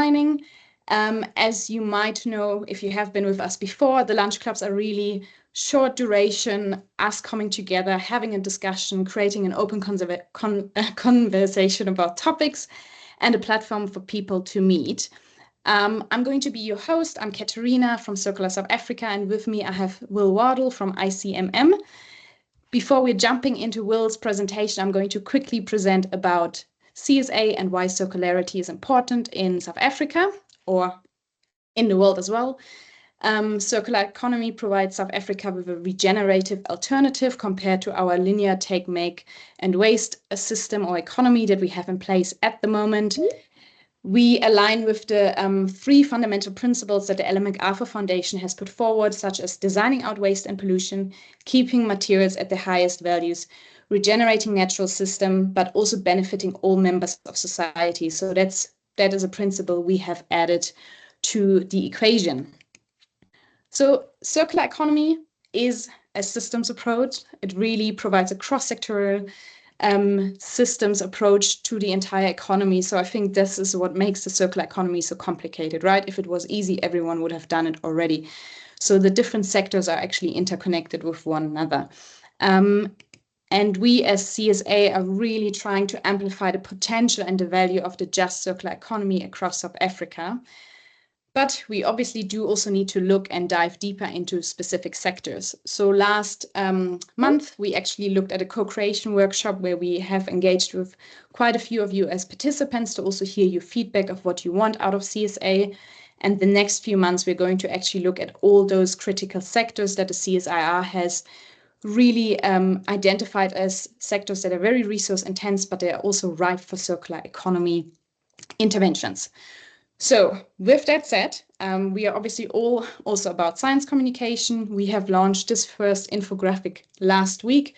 mining. As you might know, if you have been with us before, the lunch clubs are really short duration, us coming together, having a discussion, creating an open conversation about topics, and a platform for people to meet. I'm going to be your host. I'm Katerina from Circular South Africa, and with me I have Will Wardle from ICMM. Before we're jumping into Will's presentation, I'm going to quickly present about CSA and why circularity is important in South Africa or in the world as well. Circular economy provides South Africa with a regenerative alternative compared to our linear take, make, and waste system or economy that we have in place at the moment. We align with the 3 fundamental principles that the Ellen MacArthur Foundation has put forward, such as designing out waste and pollution, keeping materials at the highest values, regenerating natural system, but also benefiting all members of society. So that is a principle we have added to the equation. So circular economy is a systems approach. It really provides a cross-sectoral systems approach to the entire economy. So I think this is what makes the circular economy so complicated, right? If it was easy, everyone would have done it already. So the different sectors are actually interconnected with one another. And we as CSA are really trying to amplify the potential and the value of the just circular economy across South Africa. But we obviously do also need to look and dive deeper into specific sectors. So last month, we actually looked at a co-creation workshop where we have engaged with quite a few of you as participants to also hear your feedback of what you want out of CSA. And the next few months, we're going to actually look at all those critical sectors that the CSIR has really identified as sectors that are very resource intense, but they are also ripe for circular economy interventions. So with that said, we are obviously all also about science communication. We have launched this first infographic last week,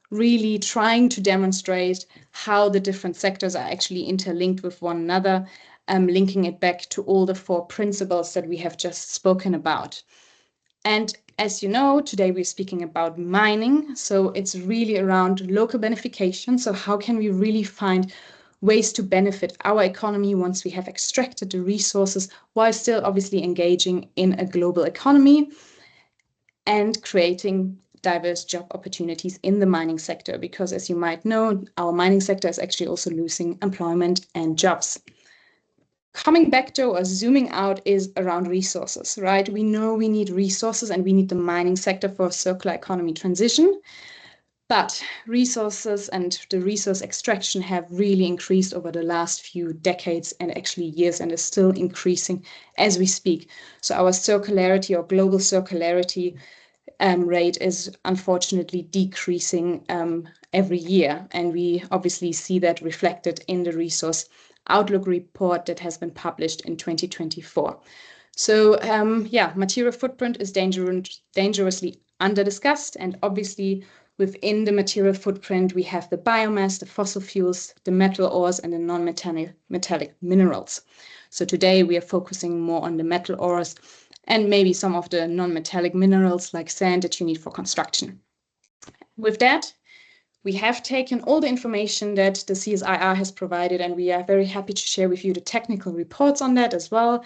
really trying to demonstrate how the different sectors are actually interlinked with one another, linking it back to all the 4 principles that we have just spoken about. And as you know, today we're speaking about mining. So it's really around local beneficiation. So how can we really find ways to benefit our economy once we have extracted the resources, while still obviously engaging in a global economy and creating diverse job opportunities in the mining sector, because as you might know, our mining sector is actually also losing employment and jobs. Coming back to or zooming out is around resources, right? We know we need resources and we need the mining sector for a circular economy transition. But resources and the resource extraction have really increased over the last few decades and actually years, and is still increasing as we speak. So our circularity or global circularity rate is unfortunately decreasing every year. And we obviously see that reflected in the Resource Outlook report that has been published in 2024. So material footprint is dangerously under-discussed, and obviously within the material footprint, we have the biomass, the fossil fuels, the metal ores, and the non-metallic minerals. So today we are focusing more on the metal ores and maybe some of the non-metallic minerals like sand that you need for construction. With that, we have taken all the information that the CSIR has provided, and we are very happy to share with you the technical reports on that as well,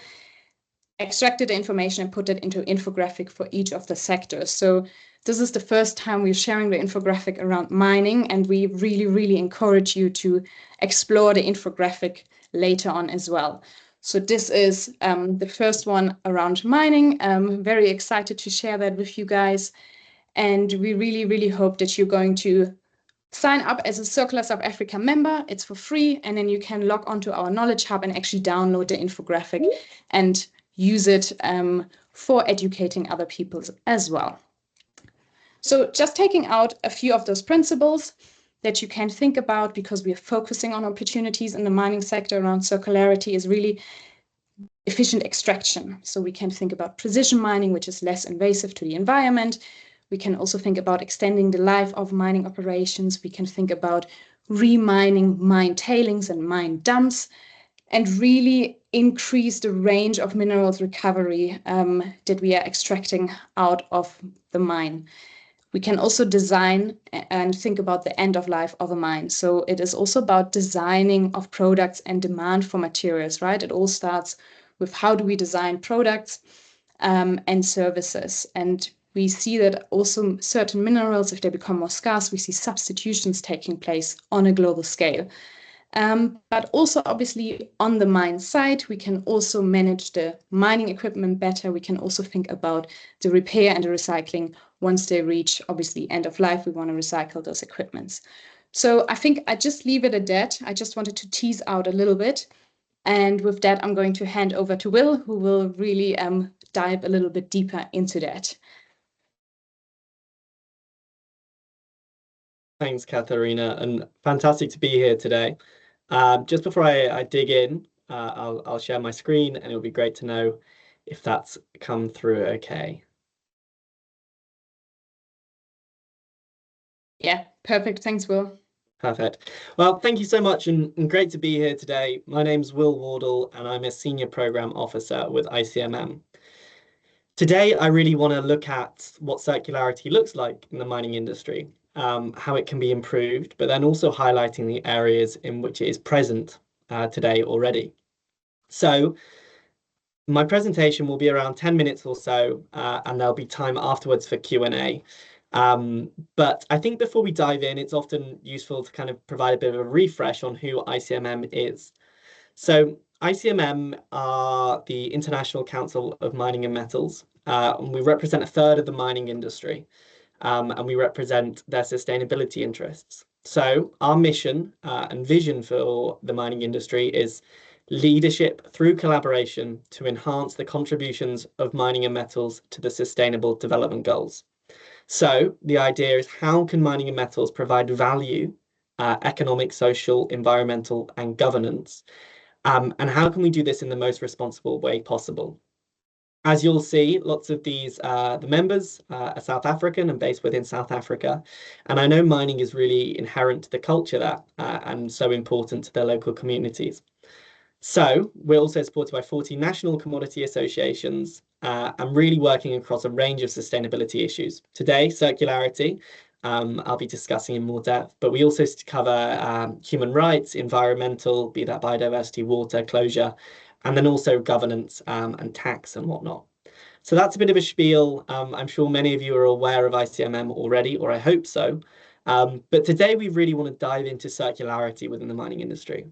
extracted the information and put it into an infographic for each of the sectors. So this is the first time we're sharing the infographic around mining, and we really, really encourage you to explore the infographic later on as well. So this is the first one around mining. I'm very excited to share that with you guys. And we really, really hope that you're going to sign up as a Circular South Africa member. It's for free, and then you can log onto our Knowledge Hub and actually download the infographic and use it for educating other people as well. So just taking out a few of those principles that you can think about, because we are focusing on opportunities in the mining sector around circularity, is really efficient extraction. So we can think about precision mining, which is less invasive to the environment. We can also think about extending the life of mining operations. We can think about remining mine tailings and mine dumps, and really increase the range of minerals recovery that we are extracting out of the mine. We can also design and think about the end of life of a mine. So it is also about designing of products and demand for materials, right? It all starts with how do we design products and services. And we see that also certain minerals, if they become more scarce, we see substitutions taking place on a global scale. But also, obviously, on the mine side, we can also manage the mining equipment better. We can also think about the repair and the recycling once they reach, obviously, end of life. We want to recycle those equipments. So I think I just leave it at that. I just wanted to tease out a little bit. And with that, I'm going to hand over to Will, who will really dive a little bit deeper into that. Thanks, Katharina, and fantastic to be here today. Just before I dig in, I'll share my screen, and it'll be great to know if that's come through okay. Yeah, perfect. Thanks, Will. Perfect. Well, thank you so much, and great to be here today. My name's Will Wardle, and I'm a Senior Program Officer with ICMM. Today, I really want to look at what circularity looks like in the mining industry, how it can be improved, but then also highlighting the areas in which it is present today already. So my presentation will be around 10 minutes or so, and there'll be time afterwards for Q&A. But I think before we dive in, it's often useful to kind of provide a bit of a refresh on who ICMM is. So ICMM are the International Council of Mining and Metals, and we represent a third of the mining industry, and we represent their sustainability interests. So our mission and vision for the mining industry is leadership through collaboration to enhance the contributions of mining and metals to the Sustainable Development Goals. So the idea is, how can mining and metals provide value, economic, social, environmental, and governance? And how can we do this in the most responsible way possible? As you'll see, lots of these, the members are South African and based within South Africa. And I know mining is really inherent to the culture there and so important to their local communities. So we're also supported by 40 national commodity associations and really working across a range of sustainability issues. Today, circularity, I'll be discussing in more depth, but we also cover human rights, environmental, be that biodiversity, water, closure, and then also governance and tax and whatnot. So that's a bit of a spiel. I'm sure many of you are aware of ICMM already, or I hope so. But today we really want to dive into circularity within the mining industry.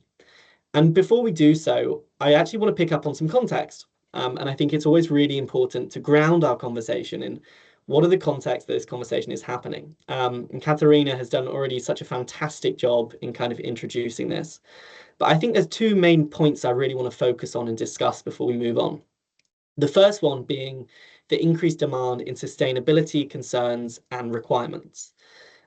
And before we do so, I actually want to pick up on some context. And I think it's always really important to ground our conversation in what are the contexts that this conversation is happening. And Katharina has done already such a fantastic job in kind of introducing this. But I think there's two main points I really want to focus on and discuss before we move on. The first one being the increased demand in sustainability concerns and requirements.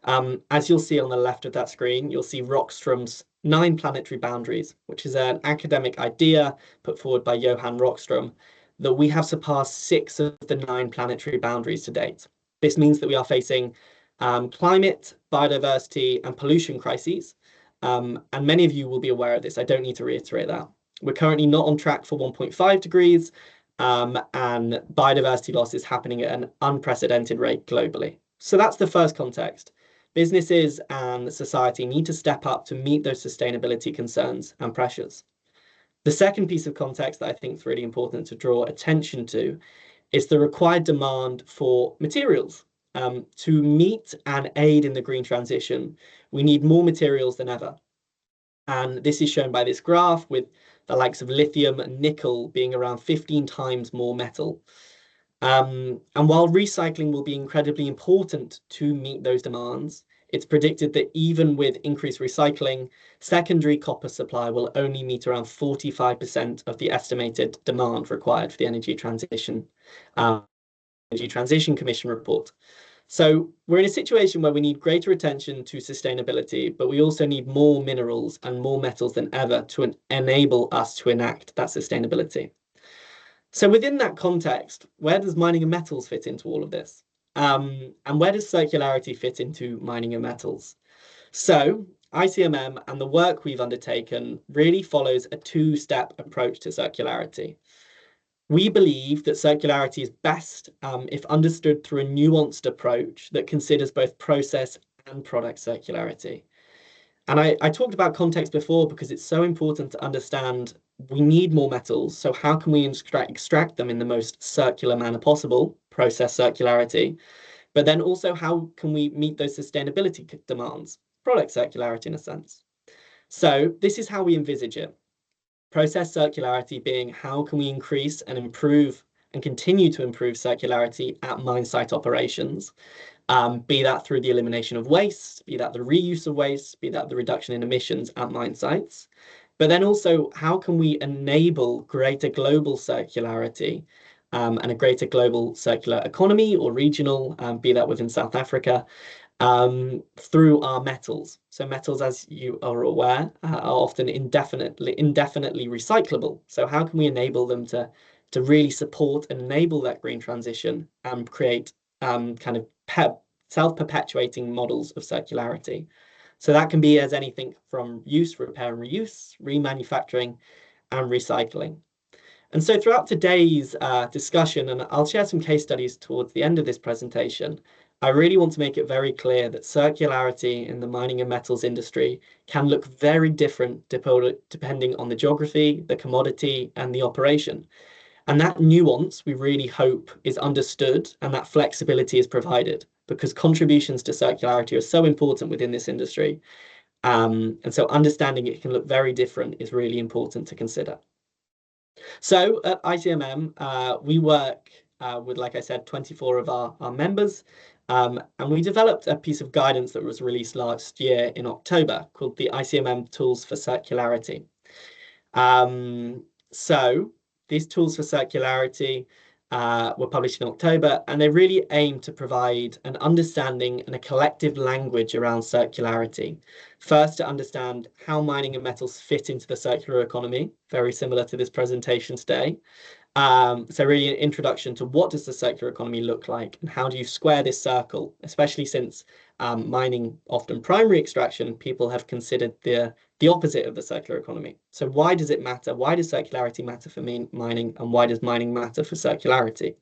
As you'll see on the left of that screen, you'll see Rockström's 9 planetary boundaries, which is an academic idea put forward by Johan Rockström, that we have surpassed 6 of the 9 planetary boundaries to date. This means that we are facing climate, biodiversity, and pollution crises. And many of you will be aware of this. I don't need to reiterate that. We're currently not on track for 1.5 degrees, and biodiversity loss is happening at an unprecedented rate globally. So that's the first context. Businesses and society need to step up to meet those sustainability concerns and pressures. The second piece of context that I think is really important to draw attention to is the required demand for materials. To meet and aid in the green transition, we need more materials than ever. And this is shown by this graph with the likes of lithium and nickel being around 15 times more metal. And while recycling will be incredibly important to meet those demands, it's predicted that even with increased recycling, secondary copper supply will only meet around 45% of the estimated demand required for the Energy Transition Commission report. So we're in a situation where we need greater attention to sustainability, but we also need more minerals and more metals than ever to enable us to enact that sustainability. So within that context, where does mining and metals fit into all of this? And where does circularity fit into mining and metals? So ICMM and the work we've undertaken really follows a two-step approach to circularity. We believe that circularity is best if understood through a nuanced approach that considers both process and product circularity. And I talked about context before because it's so important to understand we need more metals. So how can we extract them in the most circular manner possible, process circularity, but then also how can we meet those sustainability demands, product circularity in a sense. So this is how we envisage it. Process circularity being how can we increase and improve and continue to improve circularity at mine site operations, be that through the elimination of waste, be that the reuse of waste, be that the reduction in emissions at mine sites. But then also, how can we enable greater global circularity and a greater global circular economy or regional, be that within South Africa, through our metals. So metals, as you are aware, are often indefinitely recyclable. So how can we enable them to really support and enable that green transition and create kind of self-perpetuating models of circularity? So that can be as anything from use, repair and reuse, remanufacturing, and recycling. And so throughout today's discussion, and I'll share some case studies towards the end of this presentation, I really want to make it very clear that circularity in the mining and metals industry can look very different depending on the geography, the commodity, and the operation. And that nuance we really hope is understood and that flexibility is provided because contributions to circularity are so important within this industry. And so understanding it can look very different is really important to consider. So at ICMM, we work with, like I said, 24 of our members, and we developed a piece of guidance that was released last year in October called the ICMM Tools for Circularity. So these tools for circularity were published in October, and they really aim to provide an understanding and a collective language around circularity. First, to understand how mining and metals fit into the circular economy, very similar to this presentation today. So really an introduction to what does the circular economy look like and how do you square this circle, especially since mining, often primary extraction, people have considered the opposite of the circular economy. So why does it matter? Why does circularity matter for mining and why does mining matter for circularity?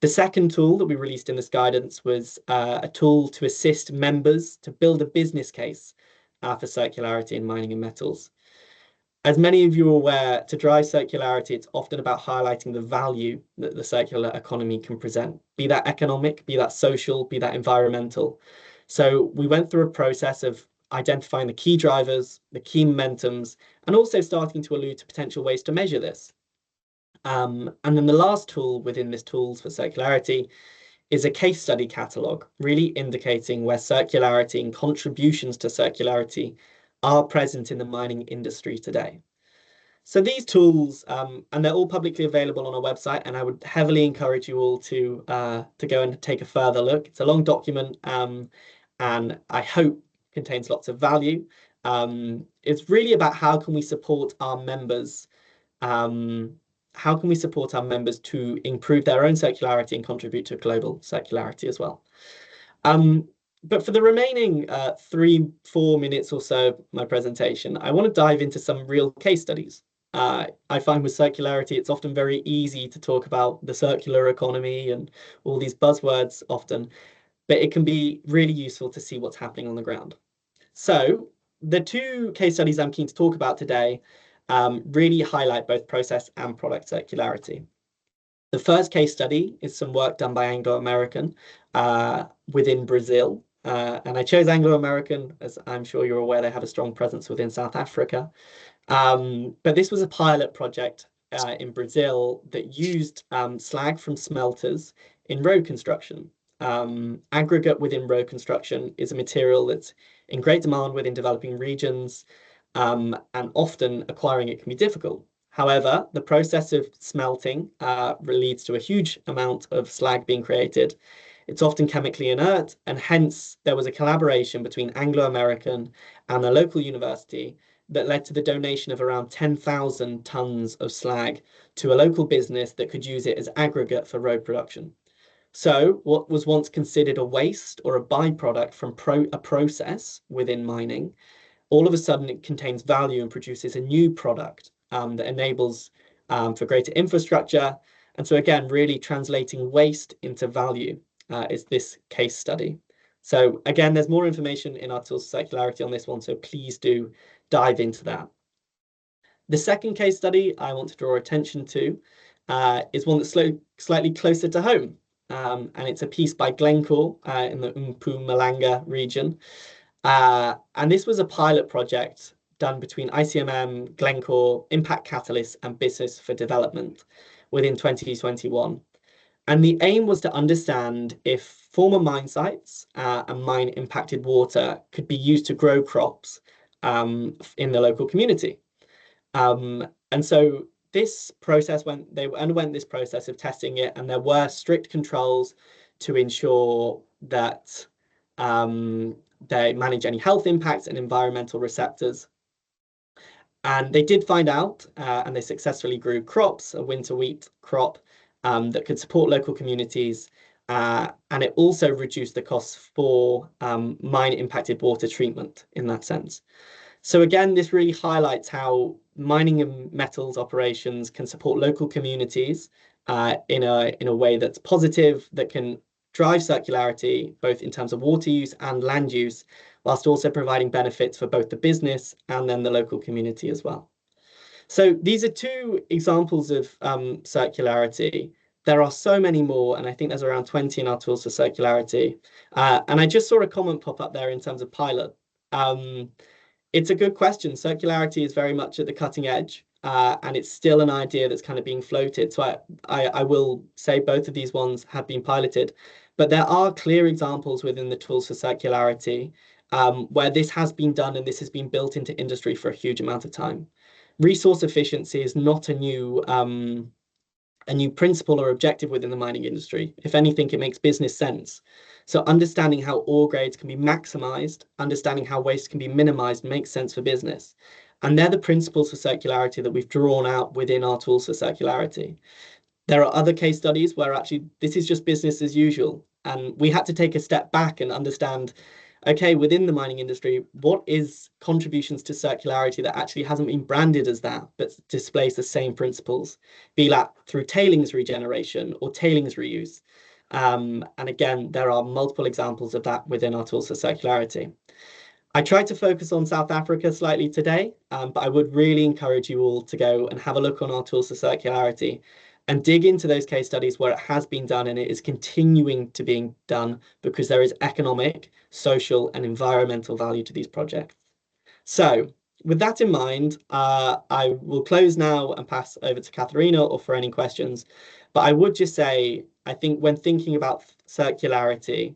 The second tool that we released in this guidance was a tool to assist members to build a business case for circularity in mining and metals. As many of you are aware, to drive circularity, it's often about highlighting the value that the circular economy can present, be that economic, be that social, be that environmental. So we went through a process of identifying the key drivers, the key momentums, and also starting to allude to potential ways to measure this. And then the last tool within this tools for circularity is a case study catalogue, really indicating where circularity and contributions to circularity are present in the mining industry today. So these tools, and they're all publicly available on our website, and I would heavily encourage you all to go and take a further look. It's a long document, and I hope contains lots of value. It's really about how can we support our members how can we support our members to improve their own circularity and contribute to global circularity as well. But for the remaining 3-4 minutes or so of my presentation, I want to dive into some real case studies. I find with circularity, it's often very easy to talk about the circular economy and all these buzzwords often, but it can be really useful to see what's happening on the ground. So the two case studies I'm keen to talk about today really highlight both process and product circularity. The first case study is some work done by Anglo American within Brazil. And I chose Anglo American, as I'm sure you're aware, they have a strong presence within South Africa. But this was a pilot project in Brazil that used slag from smelters in road construction. Aggregate within road construction is a material that's in great demand within developing regions, and often acquiring it can be difficult. However, the process of smelting leads to a huge amount of slag being created. It's often chemically inert, and hence there was a collaboration between Anglo American and a local university that led to the donation of around 10,000 tons of slag to a local business that could use it as aggregate for road production. So what was once considered a waste or a byproduct from a process within mining, all of a sudden it contains value and produces a new product that enables for greater infrastructure. And so again, really translating waste into value is this case study. So again, there's more information in our tools for circularity on this one, so please do dive into that. The second case study I want to draw attention to is one that's slightly closer to home. And it's a piece by Glencore in the Mpumalanga region. And this was a pilot project done between ICMM, Glencore, Impact Catalyst, and Business for Development within 2021. And the aim was to understand if former mine sites and mine impacted water could be used to grow crops in the local community. And so this process, when they underwent this process of testing it, and there were strict controls to ensure that they manage any health impacts and environmental receptors. And they did find out, and they successfully grew crops, a winter wheat crop that could support local communities. And it also reduced the costs for mine impacted water treatment in that sense. So again, this really highlights how mining and metals operations can support local communities in a way that's positive, that can drive circularity, both in terms of water use and land use, whilst also providing benefits for both the business and then the local community as well. So these are two examples of circularity. There are so many more, and I think there's around 20 in our tools for circularity. And I just saw a comment pop up there in terms of pilot. It's a good question. Circularity is very much at the cutting edge, and it's still an idea that's kind of being floated. So I will say both of these ones have been piloted, but there are clear examples within the tools for circularity where this has been done and this has been built into industry for a huge amount of time. Resource efficiency is not a new principle or objective within the mining industry. If anything, it makes business sense. So understanding how ore grades can be maximized, understanding how waste can be minimized makes sense for business. And they're the principles for circularity that we've drawn out within our tools for circularity. There are other case studies where actually this is just business as usual. And we had to take a step back and understand, okay, within the mining industry, what is contributions to circularity that actually hasn't been branded as that, but displays the same principles, be that through tailings regeneration or tailings reuse. And again, there are multiple examples of that within our tools for circularity. I tried to focus on South Africa slightly today, but I would really encourage you all to go and have a look on our tools for circularity and dig into those case studies where it has been done and it is continuing to being done because there is economic, social, and environmental value to these projects. So with that in mind, I will close now and pass over to Katharina or for any questions. But I would just say, I think when thinking about circularity,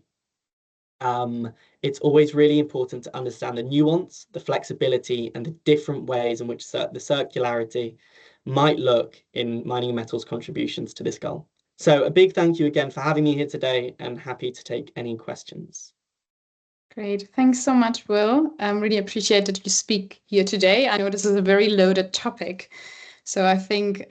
it's always really important to understand the nuance, the flexibility, and the different ways in which the circularity might look in mining and metals contributions to this goal. So a big thank you again for having me here today and happy to take any questions. Great. Thanks so much, Will. I really appreciate that you speak here today. I know this is a very loaded topic. So I think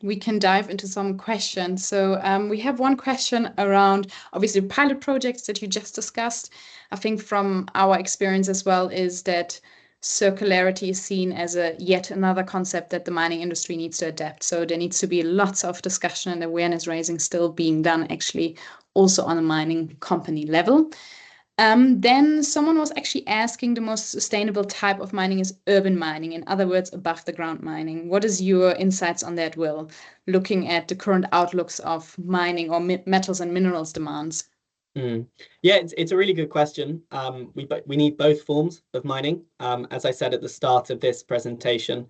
we can dive into some questions. So we have one question around, obviously, pilot projects that you just discussed. I think from our experience as well is that circularity is seen as a yet another concept that the mining industry needs to adapt. So there needs to be lots of discussion and awareness raising still being done actually also on a mining company level. Then someone was actually asking the most sustainable type of mining is urban mining, in other words, above the ground mining. What is your insights on that, Will, looking at the current outlooks of mining or metals and minerals demands? Yeah, it's a really good question. We need both forms of mining. As I said at the start of this presentation,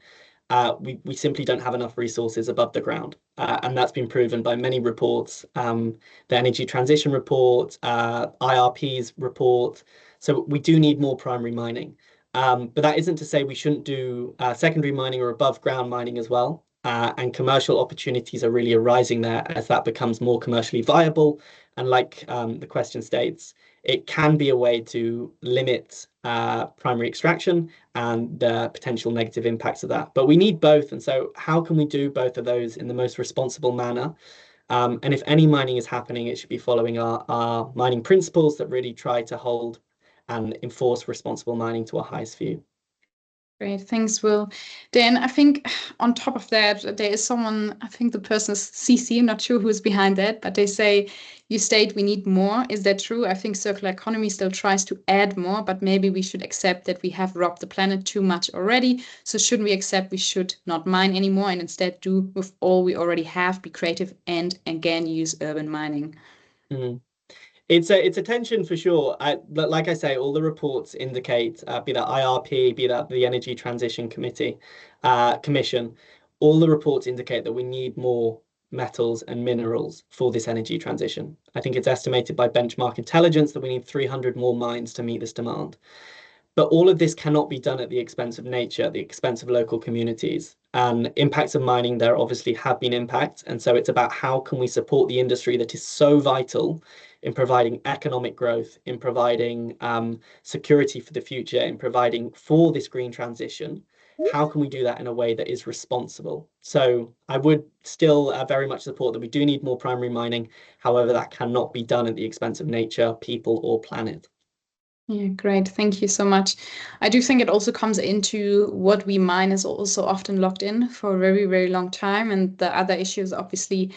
we simply don't have enough resources above the ground. And that's been proven by many reports, the Energy Transition Report, IRP's report. So we do need more primary mining. But that isn't to say we shouldn't do secondary mining or above ground mining as well. And commercial opportunities are really arising there as that becomes more commercially viable. And like the question states, it can be a way to limit primary extraction and the potential negative impacts of that. But we need both. And so how can we do both of those in the most responsible manner? And if any mining is happening, it should be following our mining principles that really try to hold and enforce responsible mining to our highest view. Great, thanks, Will. Then I think on top of that, there is someone, I think the person is CC, I'm not sure who's behind that, but they say, you state we need more. Is that true? I think circular economy still tries to add more, but maybe we should accept that we have robbed the planet too much already. So shouldn't we accept we should not mine anymore and instead do with all we already have, be creative and again use urban mining? Mm. It's a tension for sure. Like I say, all the reports indicate, be that IRP, be that the Energy Transition Commission, all the reports indicate that we need more metals and minerals for this energy transition. I think it's estimated by Benchmark Intelligence that we need 300 more mines to meet this demand. But all of this cannot be done at the expense of nature, at the expense of local communities. And impacts of mining there obviously have been impacts. And so it's about how can we support the industry that is so vital in providing economic growth, in providing security for the future, in providing for this green transition. How can we do that in a way that is responsible? So I would still very much support that we do need more primary mining. However, that cannot be done at the expense of nature, people, or planet. Yeah, great. Thank you so much. I do think it also comes into what we mine is also often locked in for a very, very long time. And the other issue is obviously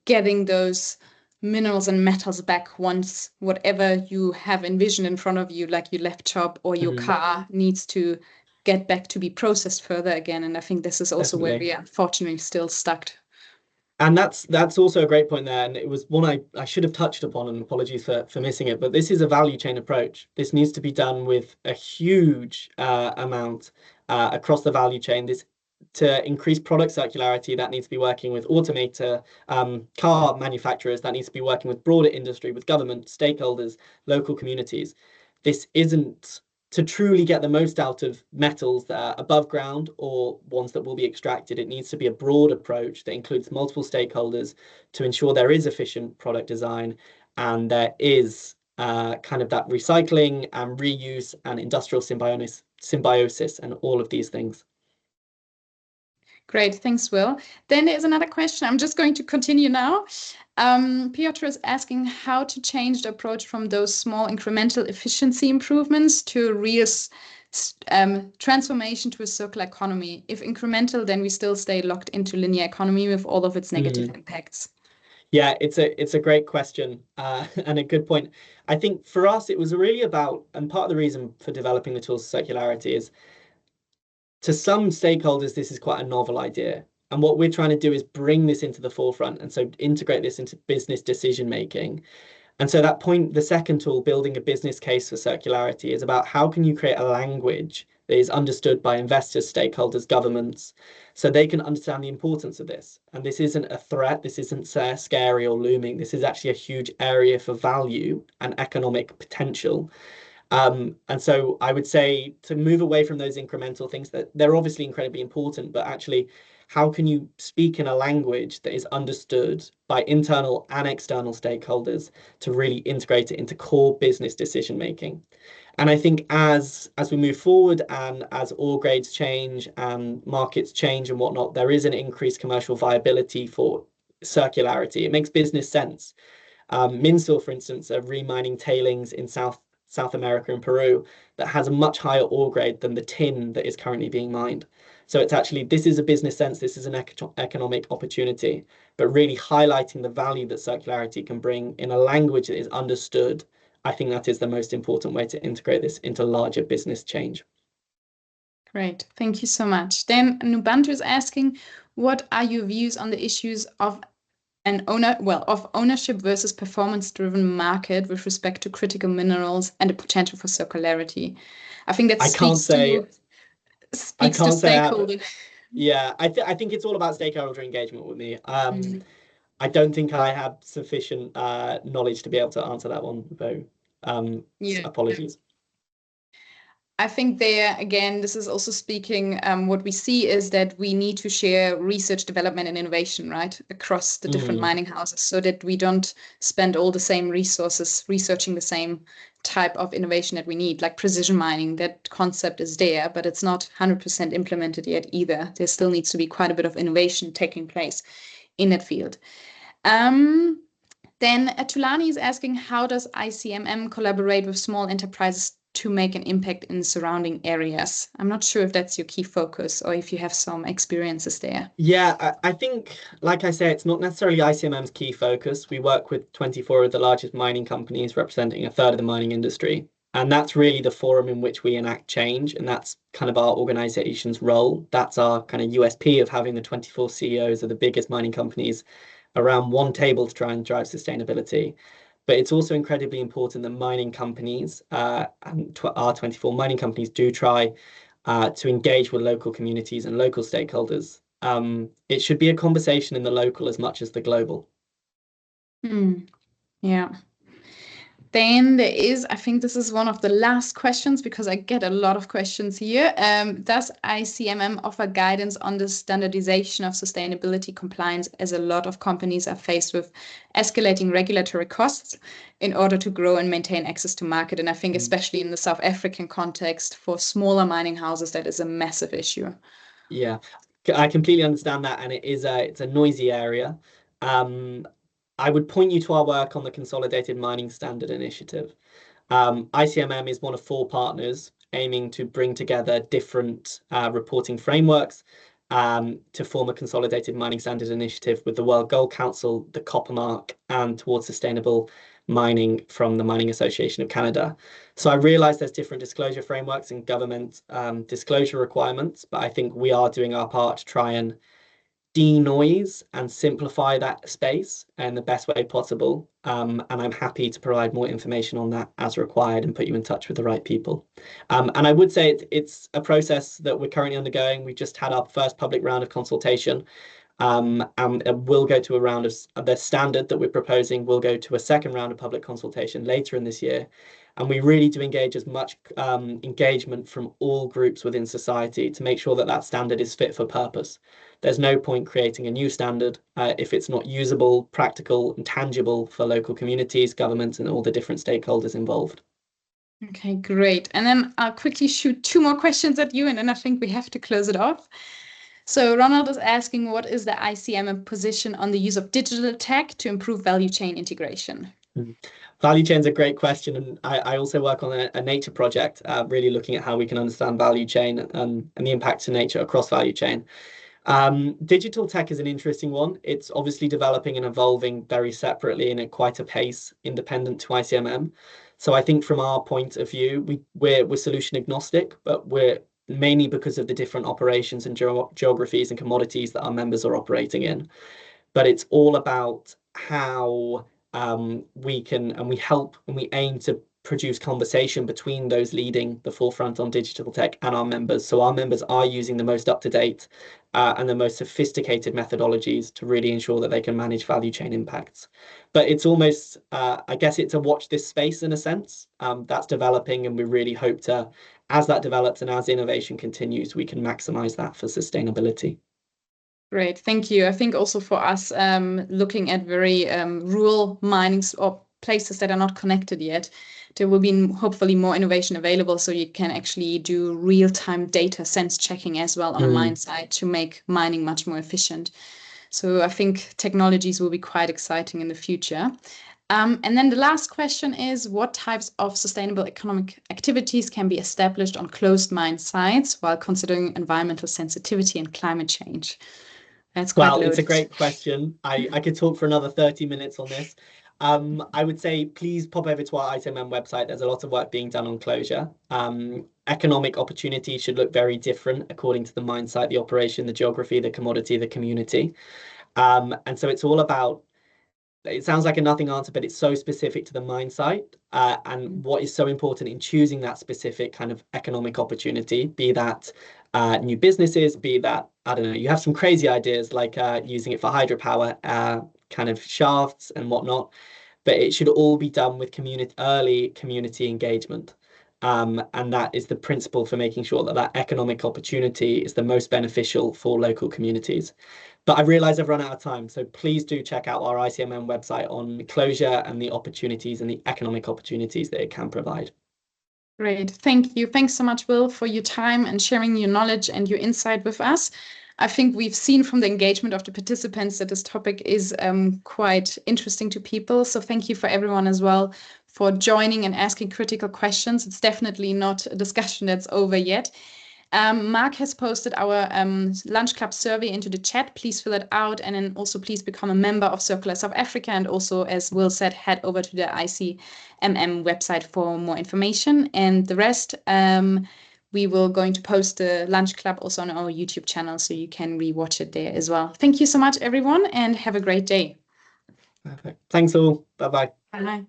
getting those minerals and metals back once whatever you have envisioned in front of you, like your laptop or your Mhm, car, needs to get back to be processed further again. And I think this is also where definitely. we are unfortunately still stuck. And that's also a great point there. And it was one I should have touched upon, and apologies for missing it. But this is a value chain approach. This needs to be done with a huge amount across the value chain. This to increase product circularity, that needs to be working with automator, car manufacturers, that needs to be working with broader industry, with government, stakeholders, local communities. This isn't to truly get the most out of metals that are above ground or ones that will be extracted. It needs to be a broad approach that includes multiple stakeholders to ensure there is efficient product design and there is kind of that recycling and reuse and industrial symbiosis and all of these things. Great, thanks, Will. Then there's another question. I'm just going to continue now. Piotr is asking how to change the approach from those small incremental efficiency improvements to a real transformation to a circular economy. If incremental, then we still stay locked into linear economy with all of its negative Mm. impacts. Yeah, it's a great question and a good point. I think for us, it was really about, and part of the reason for developing the tools of circularity is to some stakeholders, this is quite a novel idea. And what we're trying to do is bring this into the forefront and so integrate this into business decision making. And so that point, the second tool, building a business case for circularity, is about how can you create a language that is understood by investors, stakeholders, governments, so they can understand the importance of this. And this isn't a threat, this isn't scary or looming. This is actually a huge area for value and economic potential. And so I would say to move away from those incremental things that they're obviously incredibly important, but actually, how can you speak in a language that is understood by internal and external stakeholders to really integrate it into core business decision making? And I think as we move forward and as ore grades change and markets change and whatnot, there is an increased commercial viability for circularity. It makes business sense. Minsaw, for instance, are remining tailings in South America and Peru that has a much higher ore grade than the tin that is currently being mined. So it's actually, this is a business sense, this is an economic opportunity, but really highlighting the value that circularity can bring in a language that is understood. I think that is the most important way to integrate this into larger business change. Great, thank you so much. Then Nubantu is asking, what are your views on the issues of of ownership versus performance-driven market with respect to critical minerals and the potential for circularity? I think that I can't speaks say to I speaks to can't say I have, stakeholder. yeah, I think it's all about stakeholder engagement with me. Mm, I don't think I have sufficient knowledge to be able to answer that one, though. yeah. Apologies. I think there again, this is also speaking. What we see is that we need to share research, development, and innovation, right, across the different Mm, mining houses, so that we don't spend all the same resources researching the same type of innovation that we need, like precision mining. That concept is there, but it's not 100% implemented yet either. There still needs to be quite a bit of innovation taking place in that field. Um, then Tulani is asking, how does ICMM collaborate with small enterprises to make an impact in surrounding areas? I'm not sure if that's your key focus or if you have some experiences there. Yeah, I think, like I say, it's not necessarily ICMM's key focus. We work with 24 of the largest mining companies, representing a third of the mining industry. And that's really the forum in which we enact change. And that's kind of our organization's role. That's our kind of USP of having the 24 CEOs of the biggest mining companies around one table to try and drive sustainability. But it's also incredibly important that mining companies, and our 24 mining companies, do try to engage with local communities and local stakeholders. It should be a conversation in the local as much as the global. Yeah. Then there is, I think this is one of the last questions because I get a lot of questions here. Does ICMM offer guidance on the standardization of sustainability compliance, as a lot of companies are faced with escalating regulatory costs in order to grow and maintain access to market? And I think especially in the South African context, for smaller mining houses, that is a massive issue. Yeah, I completely understand that, and it's a noisy area. I would point you to our work on the Consolidated Mining Standard Initiative. ICMM is one of 4 partners aiming to bring together different reporting frameworks to form a Consolidated Mining Standard Initiative with the World Gold Council, the Copper Mark, and Towards Sustainable Mining from the Mining Association of Canada. So I realize there's different disclosure frameworks and government disclosure requirements, but I think we are doing our part to try and denoise and simplify that space in the best way possible. And I'm happy to provide more information on that as required and put you in touch with the right people. And I would say it's a process that we're currently undergoing. We just had our first public round of consultation. And we'll go to a round of the standard that we're proposing. We'll go to a second round of public consultation later in this year. And we really do engage as much engagement from all groups within society to make sure that that standard is fit for purpose. There's no point creating a new standard if it's not usable, practical, and tangible for local communities, governments, and all the different stakeholders involved. Okay, great. And then I'll quickly shoot 2 more questions at you, and then I think we have to close it off. So Ronald is asking, what is the ICMM position on the use of digital tech to improve value chain integration? Value chain is a great question, and I also work on a nature project, really looking at how we can understand value chain and the impact to nature across value chain. Digital tech is an interesting one. It's obviously developing and evolving very separately and at quite a pace, independent to ICMM. So I think from our point of view, we're solution agnostic, but we're mainly because of the different operations and geographies and commodities that our members are operating in. But it's all about how we can, and we help, and we aim to produce conversation between those leading the forefront on digital tech and our members. So our members are using the most up-to-date and the most sophisticated methodologies to really ensure that they can manage value chain impacts. But it's almost, I guess it's a watch this space in a sense. That's developing, and we really hope to, as that develops and as innovation continues, we can maximize that for sustainability. Great, thank you. I think also for us, looking at very rural minings or places that are not connected yet, there will be hopefully more innovation available, so you can actually do real-time data sense checking as well on a mine site to make mining much more efficient. So I think technologies will be quite exciting in the future. And then the last question is, what types of sustainable economic activities can be established on closed mine sites while considering environmental sensitivity and climate change? That's quite loaded. It's a great question. I could talk for another 30 minutes on this. I would say please pop over to our ICMM website. There's a lot of work being done on closure. Economic opportunity should look very different according to the mine site, the operation, the geography, the commodity, the community. And so it's all about, it sounds like a nothing answer, but it's so specific to the mine site. And what is so important in choosing that specific kind of economic opportunity, be that new businesses, be that, I don't know, you have some crazy ideas like using it for hydropower, kind of shafts and whatnot, but it should all be done with early community engagement. And that is the principle for making sure that that economic opportunity is the most beneficial for local communities. But I realize I've run out of time, so please do check out our ICMM website on closure and the opportunities and the economic opportunities that it can provide. Great. Thank you. Thanks so much, Will, for your time and sharing your knowledge and your insight with us. I think we've seen from the engagement of the participants that this topic is quite interesting to people. So thank you for everyone as well for joining and asking critical questions. It's definitely not a discussion that's over yet. Mark has posted our Lunch Club survey into the chat. Please fill it out, and then also please become a member of Circular South Africa. And also, as Will said, head over to the ICMM website for more information. And the rest, we will going to post the Lunch Club also on our YouTube channel, so you can rewatch it there as well. Thank you so much, everyone, and have a great day. Perfect. Thanks all. Bye-bye. Bye.